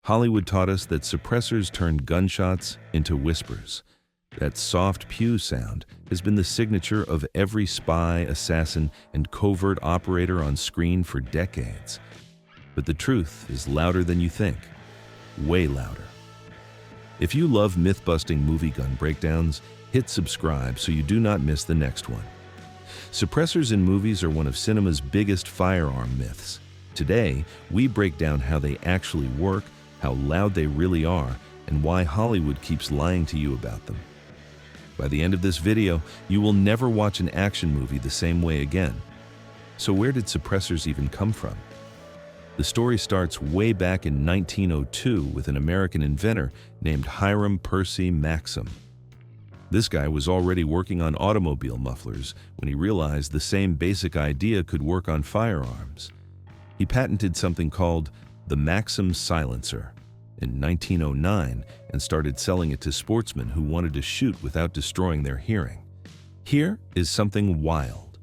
Hollywood taught us that suppressors turned gunshots into whispers. That soft pew sound has been the signature of every spy, assassin, and covert operator on screen for decades. But the truth is louder than you think. Way louder. If you love myth-busting movie gun breakdowns, hit subscribe so you do not miss the next one. Suppressors in movies are one of cinema's biggest firearm myths. Today, we break down how they actually work, how loud they really are, and why Hollywood keeps lying to you about them. By the end of this video, you will never watch an action movie the same way again. So where did suppressors even come from? The story starts way back in 1902 with an American inventor named Hiram Percy Maxim. This guy was already working on automobile mufflers when he realized the same basic idea could work on firearms. He patented something called the Maxim silencer in 1909 and started selling it to sportsmen who wanted to shoot without destroying their hearing. Here is something wild.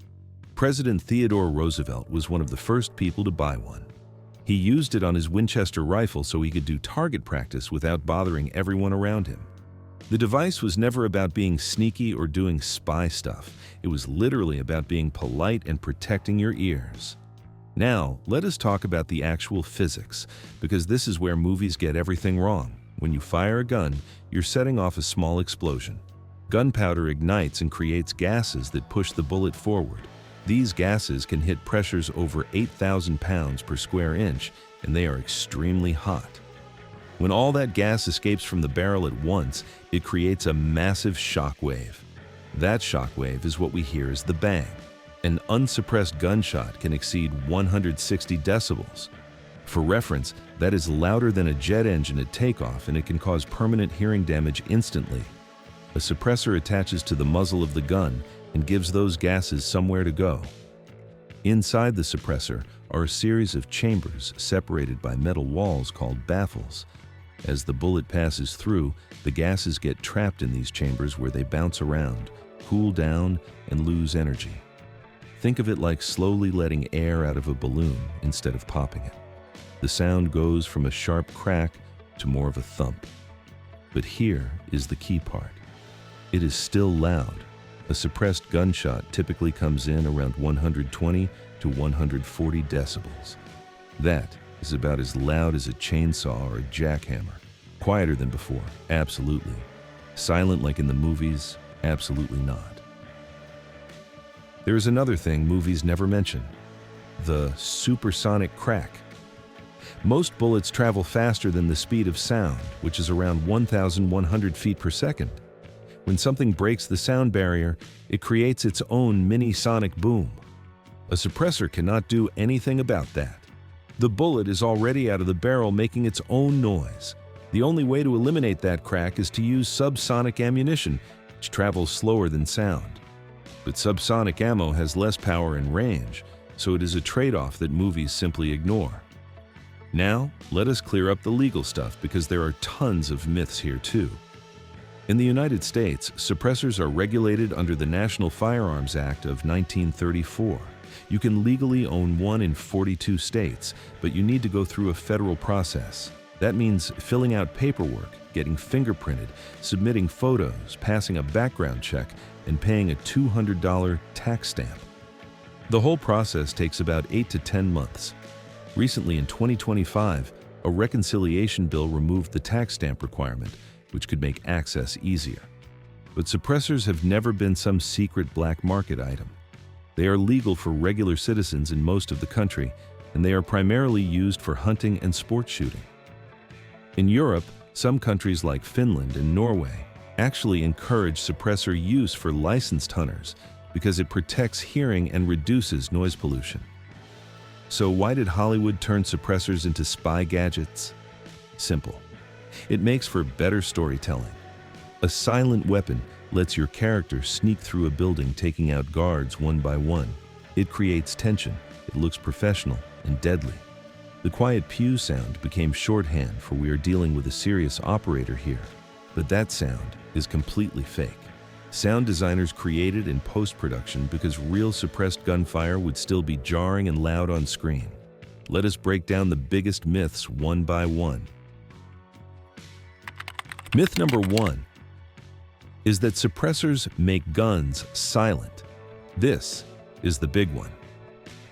President Theodore Roosevelt was one of the first people to buy one. He used it on his Winchester rifle so he could do target practice without bothering everyone around him. The device was never about being sneaky or doing spy stuff. It was literally about being polite and protecting your ears. Now, let us talk about the actual physics, because this is where movies get everything wrong. When you fire a gun, you're setting off a small explosion. Gunpowder ignites and creates gases that push the bullet forward. These gases can hit pressures over 8,000 pounds per square inch, and they are extremely hot. When all that gas escapes from the barrel at once, it creates a massive shock wave. That shock wave is what we hear as the bang. An unsuppressed gunshot can exceed 160 decibels. For reference, that is louder than a jet engine at takeoff, and it can cause permanent hearing damage instantly. A suppressor attaches to the muzzle of the gun and gives those gases somewhere to go. Inside the suppressor are a series of chambers separated by metal walls called baffles. As the bullet passes through, the gases get trapped in these chambers where they bounce around, cool down, and lose energy. Think of it like slowly letting air out of a balloon instead of popping it. The sound goes from a sharp crack to more of a thump. But here is the key part. It is still loud. A suppressed gunshot typically comes in around 120 to 140 decibels. That is about as loud as a chainsaw or a jackhammer. Quieter than before, absolutely. Silent like in the movies, absolutely not. There is another thing movies never mention: the supersonic crack. Most bullets travel faster than the speed of sound, which is around 1,100 feet per second. When something breaks the sound barrier, it creates its own mini-sonic boom. A suppressor cannot do anything about that. The bullet is already out of the barrel making its own noise. The only way to eliminate that crack is to use subsonic ammunition, which travels slower than sound. But subsonic ammo has less power and range, so it is a trade-off that movies simply ignore. Now, let us clear up the legal stuff, because there are tons of myths here too. In the United States, suppressors are regulated under the National Firearms Act of 1934. You can legally own one in 42 states, but you need to go through a federal process. That means filling out paperwork, getting fingerprinted, submitting photos, passing a background check, and paying a $200 tax stamp. The whole process takes about 8 to 10 months. Recently, in 2025, a reconciliation bill removed the tax stamp requirement, which could make access easier. But suppressors have never been some secret black market item. They are legal for regular citizens in most of the country, and they are primarily used for hunting and sport shooting. In Europe, some countries like Finland and Norway actually encourage suppressor use for licensed hunters because it protects hearing and reduces noise pollution. So why did Hollywood turn suppressors into spy gadgets? Simple. It makes for better storytelling. A silent weapon lets your character sneak through a building, taking out guards one by one. It creates tension, it looks professional and deadly. The quiet pew sound became shorthand for we are dealing with a serious operator here. But that sound is completely fake. Sound designers created in post-production because real suppressed gunfire would still be jarring and loud on screen. Let us break down the biggest myths one by one. Myth number 1 is that suppressors make guns silent. This is the big one.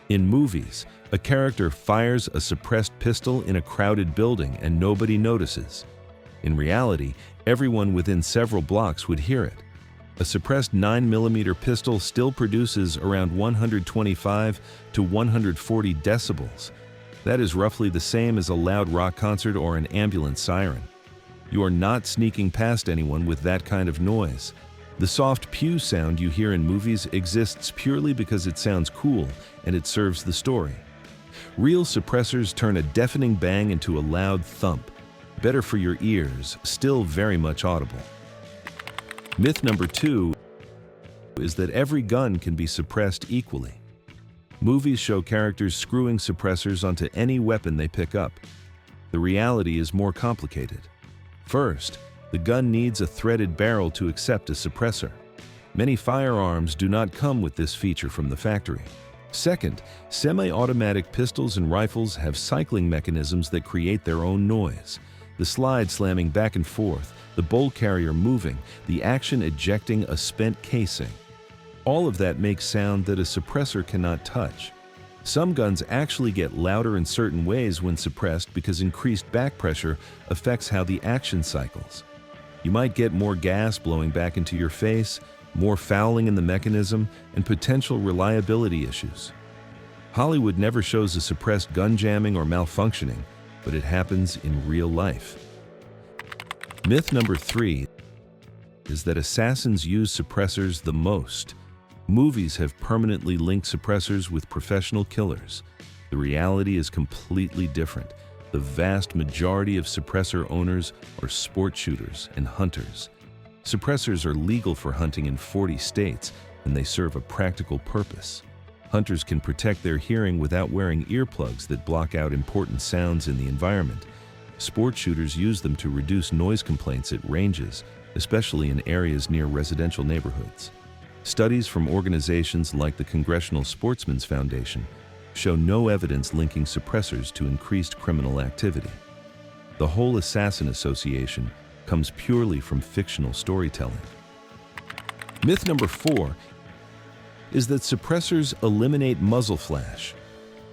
In movies, a character fires a suppressed pistol in a crowded building and nobody notices. In reality, everyone within several blocks would hear it. A suppressed 9mm pistol still produces around 125 to 140 decibels. That is roughly the same as a loud rock concert or an ambulance siren. You are not sneaking past anyone with that kind of noise. The soft pew sound you hear in movies exists purely because it sounds cool and it serves the story. Real suppressors turn a deafening bang into a loud thump. Better for your ears, still very much audible. Myth number 2 is that every gun can be suppressed equally. Movies show characters screwing suppressors onto any weapon they pick up. The reality is more complicated. First, the gun needs a threaded barrel to accept a suppressor. Many firearms do not come with this feature from the factory. Second, semi-automatic pistols and rifles have cycling mechanisms that create their own noise. The slide slamming back and forth, the bolt carrier moving, the action ejecting a spent casing. All of that makes sound that a suppressor cannot touch. Some guns actually get louder in certain ways when suppressed because increased back pressure affects how the action cycles. You might get more gas blowing back into your face, more fouling in the mechanism, and potential reliability issues. Hollywood never shows a suppressed gun jamming or malfunctioning, but it happens in real life. Myth number 3 is that assassins use suppressors the most. Movies have permanently linked suppressors with professional killers. The reality is completely different. The vast majority of suppressor owners are sport shooters and hunters. Suppressors are legal for hunting in 40 states, and they serve a practical purpose. Hunters can protect their hearing without wearing earplugs that block out important sounds in the environment. Sport shooters use them to reduce noise complaints at ranges, especially in areas near residential neighborhoods. Studies from organizations like the Congressional Sportsmen's Foundation show no evidence linking suppressors to increased criminal activity. The whole assassin association comes purely from fictional storytelling. Myth number 4 is that suppressors eliminate muzzle flash.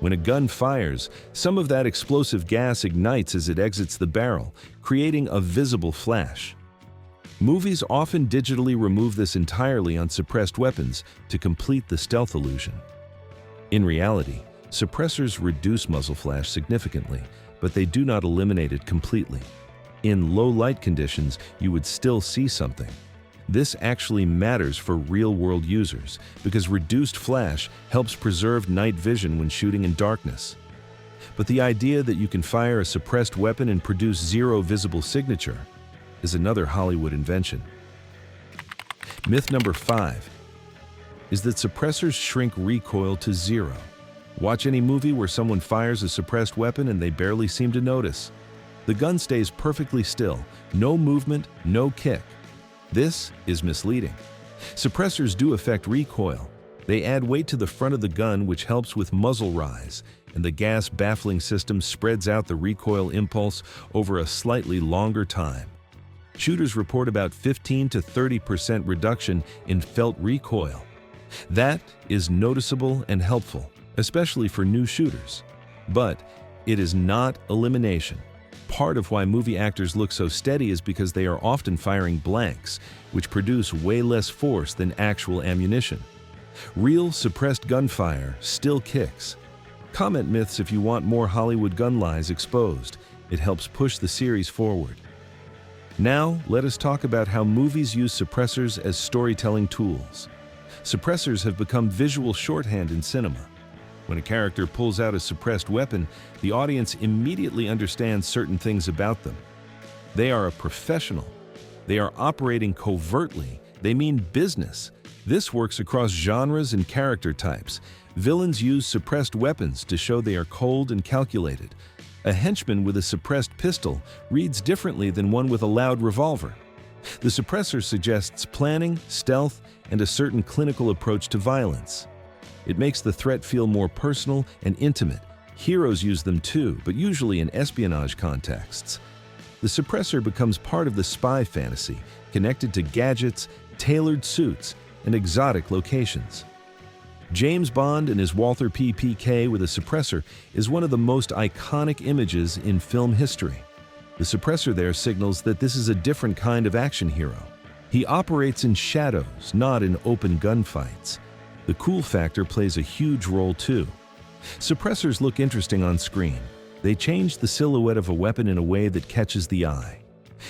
When a gun fires, some of that explosive gas ignites as it exits the barrel, creating a visible flash. Movies often digitally remove this entirely on suppressed weapons to complete the stealth illusion. In reality, suppressors reduce muzzle flash significantly, but they do not eliminate it completely. In low light conditions, you would still see something. This actually matters for real-world users because reduced flash helps preserve night vision when shooting in darkness. But the idea that you can fire a suppressed weapon and produce zero visible signature is another Hollywood invention. Myth number 5 is that suppressors shrink recoil to zero. Watch any movie where someone fires a suppressed weapon and they barely seem to notice. The gun stays perfectly still, no movement, no kick. This is misleading. Suppressors do affect recoil. They add weight to the front of the gun, which helps with muzzle rise, and the gas baffling system spreads out the recoil impulse over a slightly longer time. Shooters report about 15 to 30% reduction in felt recoil. That is noticeable and helpful, especially for new shooters. But it is not elimination. Part of why movie actors look so steady is because they are often firing blanks, which produce way less force than actual ammunition. Real suppressed gunfire still kicks. Comment myths if you want more Hollywood gun lies exposed. It helps push the series forward. Now, let us talk about how movies use suppressors as storytelling tools. Suppressors have become visual shorthand in cinema. When a character pulls out a suppressed weapon, the audience immediately understands certain things about them. They are a professional. They are operating covertly. They mean business. This works across genres and character types. Villains use suppressed weapons to show they are cold and calculated. A henchman with a suppressed pistol reads differently than one with a loud revolver. The suppressor suggests planning, stealth, and a certain clinical approach to violence. It makes the threat feel more personal and intimate. Heroes use them too, but usually in espionage contexts. the suppressor becomes part of the spy fantasy, connected to gadgets, tailored suits, and exotic locations. James Bond and his Walther PPK with a suppressor is one of the most iconic images in film history. The suppressor there signals that this is a different kind of action hero. He operates in shadows, not in open gunfights. The cool factor plays a huge role too. Suppressors look interesting on screen. They change the silhouette of a weapon in a way that catches the eye.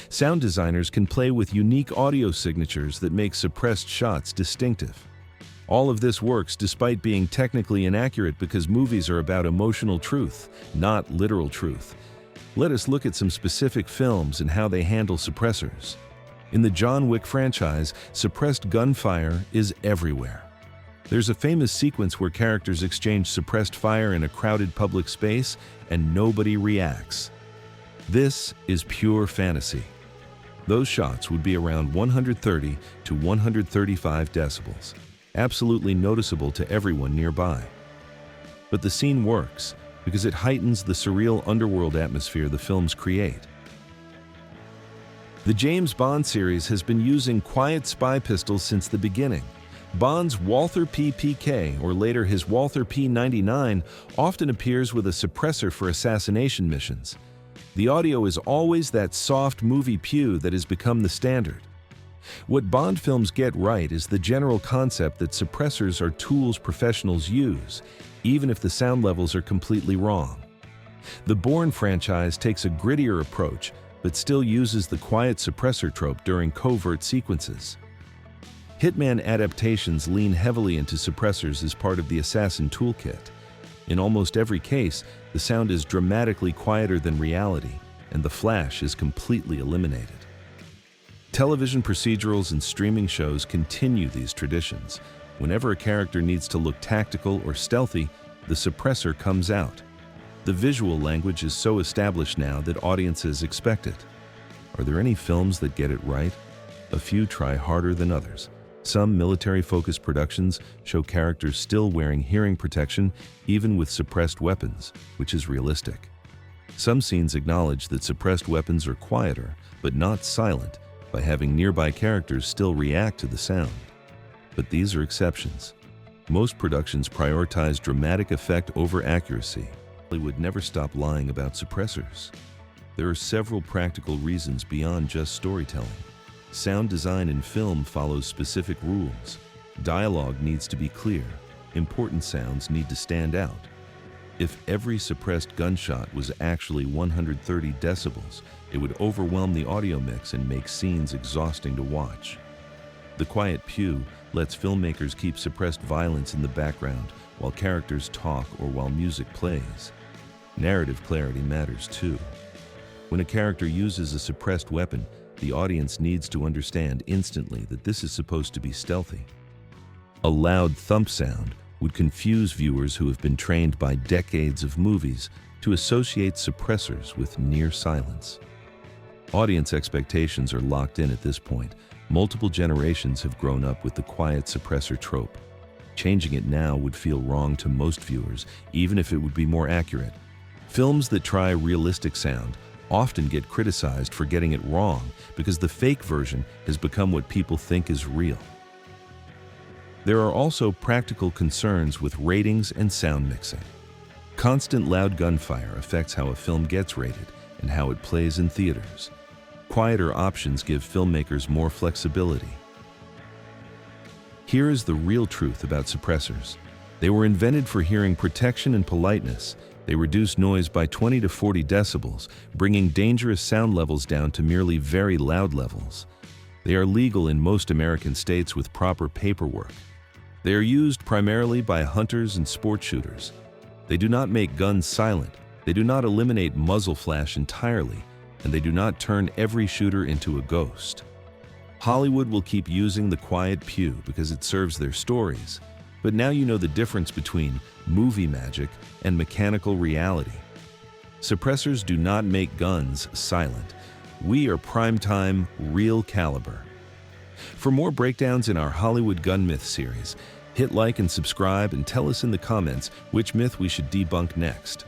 Sound designers can play with unique audio signatures that make suppressed shots distinctive. All of this works despite being technically inaccurate because movies are about emotional truth, not literal truth. Let us look at some specific films and how they handle suppressors. In the John Wick franchise, suppressed gunfire is everywhere. There's a famous sequence where characters exchange suppressed fire in a crowded public space and nobody reacts. This is pure fantasy. Those shots would be around 130 to 135 decibels, absolutely noticeable to everyone nearby. But the scene works because it heightens the surreal underworld atmosphere the films create. The James Bond series has been using quiet spy pistols since the beginning. Bond's Walther PPK, or later his Walther P99, often appears with a suppressor for assassination missions. The audio is always that soft movie pew that has become the standard. What Bond films get right is the general concept that suppressors are tools professionals use, even if the sound levels are completely wrong. The Bourne franchise takes a grittier approach, but still uses the quiet suppressor trope during covert sequences. Hitman adaptations lean heavily into suppressors as part of the assassin toolkit. In almost every case, the sound is dramatically quieter than reality, and the flash is completely eliminated. Television procedurals and streaming shows continue these traditions. Whenever a character needs to look tactical or stealthy, the suppressor comes out. The visual language is so established now that audiences expect it. Are there any films that get it right? A few try harder than others. Some military-focused productions show characters still wearing hearing protection even with suppressed weapons, which is realistic. Some scenes acknowledge that suppressed weapons are quieter, but not silent, by having nearby characters still react to the sound. But these are exceptions. Most productions prioritize dramatic effect over accuracy. Hollywood never stop lying about suppressors. There are several practical reasons beyond just storytelling. Sound design in film follows specific rules. Dialogue needs to be clear. Important sounds need to stand out. If every suppressed gunshot was actually 130 decibels, it would overwhelm the audio mix and make scenes exhausting to watch. The quiet pew lets filmmakers keep suppressed violence in the background while characters talk or while music plays. Narrative clarity matters too. When a character uses a suppressed weapon, the audience needs to understand instantly that this is supposed to be stealthy. A loud thump sound would confuse viewers who have been trained by decades of movies to associate suppressors with near silence. Audience expectations are locked in at this point. Multiple generations have grown up with the quiet suppressor trope. Changing it now would feel wrong to most viewers, even if it would be more accurate. Films that try realistic sound often get criticized for getting it wrong because the fake version has become what people think is real. There are also practical concerns with ratings and sound mixing. Constant loud gunfire affects how a film gets rated and how it plays in theaters. Quieter options give filmmakers more flexibility. Here is the real truth about suppressors. They were invented for hearing protection and politeness. They reduce noise by 20 to 40 decibels, bringing dangerous sound levels down to merely very loud levels. They are legal in most American states with proper paperwork. They are used primarily by hunters and sport shooters. They do not make guns silent. They do not eliminate muzzle flash entirely, and they do not turn every shooter into a ghost. Hollywood will keep using the quiet pew because it serves their stories. But now you know the difference between movie magic and mechanical reality. Suppressors do not make guns silent. We are primetime, real caliber. For more breakdowns in our Hollywood Gun Myth series, hit like and subscribe and tell us in the comments which myth we should debunk next.